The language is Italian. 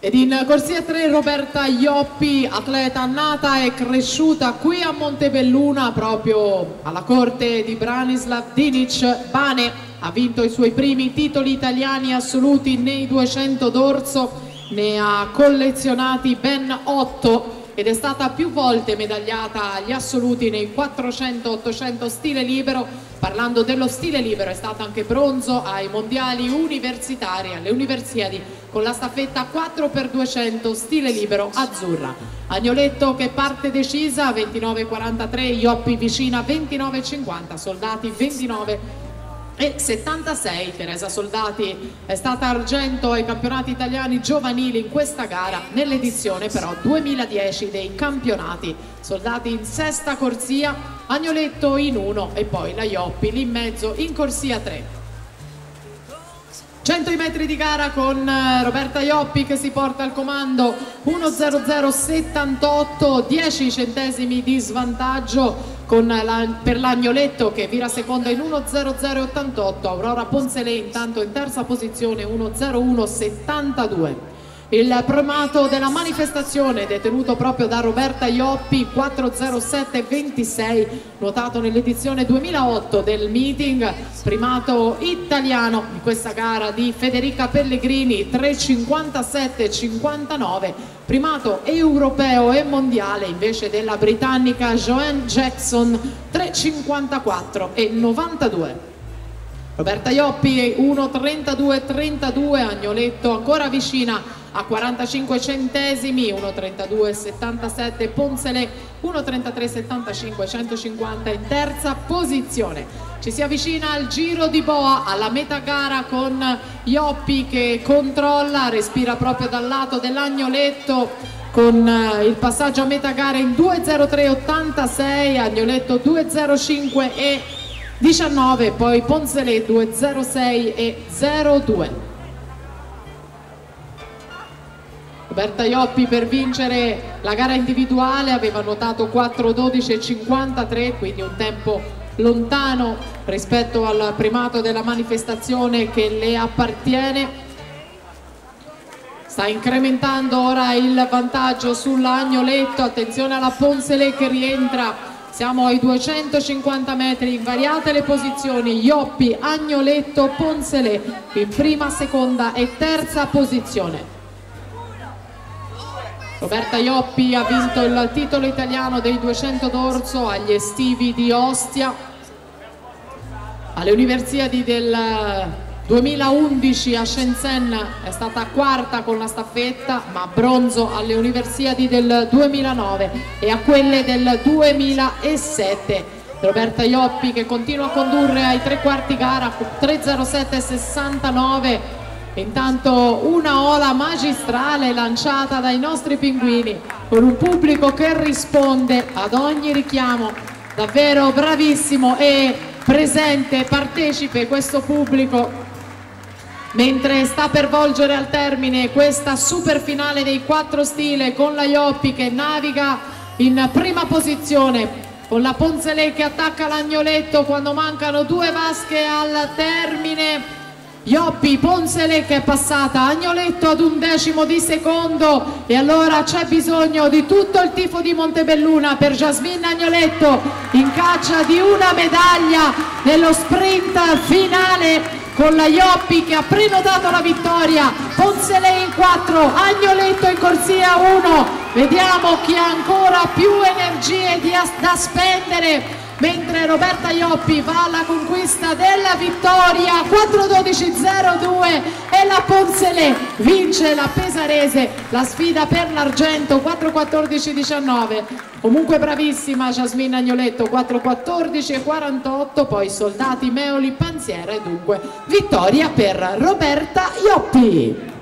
Ed in corsia 3 Roberta Ioppi, atleta nata e cresciuta qui a Montebelluna, proprio alla corte di Branislav Dinic Bane. Ha vinto i suoi primi titoli italiani assoluti nei 200 d'orso, ne ha collezionati ben 8 ed è stata più volte medagliata agli assoluti nei 400-800 stile libero. Parlando dello stile libero, è stata anche bronzo ai mondiali universitari alle Universiadi con la staffetta 4x200 stile libero azzurra. Agnoletto che parte decisa 29,43, Ioppi vicina 29,50, Soldati 29,76. Teresa Soldati è stata argento ai campionati italiani giovanili in questa gara, nell'edizione però 2010 dei campionati. Soldati in sesta corsia, Agnoletto in 1 e poi la Ioppi lì in mezzo in corsia 3. 100 metri di gara con Roberta Ioppi che si porta al comando, 1:00,78, 10 centesimi di svantaggio per l'Agnoletto che vira seconda in 1:00,88, Aurora Ponzele intanto in terza posizione 1:01,72. Il primato della manifestazione detenuto proprio da Roberta Ioppi, 4:07,26, nuotato nell'edizione 2008 del meeting. Primato italiano di questa gara di Federica Pellegrini, 3:57,59. Primato europeo e mondiale invece della britannica Joanne Jackson, 3:54,92. Roberta Ioppi 1:32,32, Agnoletto ancora vicina a 45 centesimi, 1:32,77 Ponzele, 1:33,75, 150 in terza posizione. Ci si avvicina al giro di boa, alla metà gara con Ioppi che controlla, respira proprio dal lato dell'Agnoletto con il passaggio a metà gara in 2:03,86, Agnoletto 2:05,19, poi Ponzele 2:06,02. Roberta Ioppi per vincere la gara individuale aveva nuotato 4:12,53, quindi un tempo lontano rispetto al primato della manifestazione che le appartiene. Sta incrementando ora il vantaggio sull'Agnoletto, attenzione alla Ponzele che rientra, siamo ai 250 metri, invariate le posizioni, Ioppi, Agnoletto, Ponzele in prima, seconda e terza posizione. Roberta Ioppi ha vinto il titolo italiano dei 200 d'orso agli estivi di Ostia, alle Universiadi del 2011 a Shenzhen è stata quarta con la staffetta, ma bronzo alle Universiadi del 2009 e a quelle del 2007. Roberta Ioppi che continua a condurre ai tre quarti gara 3:07,69. Intanto una ola magistrale lanciata dai nostri pinguini con un pubblico che risponde ad ogni richiamo, davvero bravissimo e presente, partecipe questo pubblico, mentre sta per volgere al termine questa super finale dei 4 stile con la Ioppi che naviga in prima posizione, con la Ponzele che attacca l'Agnoletto quando mancano 2 vasche al termine. Ioppi, Ponzele che è passata, Agnoletto ad 1/10 di secondo e allora c'è bisogno di tutto il tifo di Montebelluna per Jasmine Agnoletto in caccia di una medaglia nello sprint finale con la Ioppi che ha prenotato la vittoria, Ponzele in 4, Agnoletto in corsia 1, vediamo chi ha ancora più energie da spendere. Mentre Roberta Ioppi va alla conquista della vittoria 4:12,02 e la Ponzele vince la pesarese, la sfida per l'argento 4:14,19. Comunque bravissima Jasmine Agnoletto 4:14,48, poi Soldati, Meoli, Panziera e dunque vittoria per Roberta Ioppi.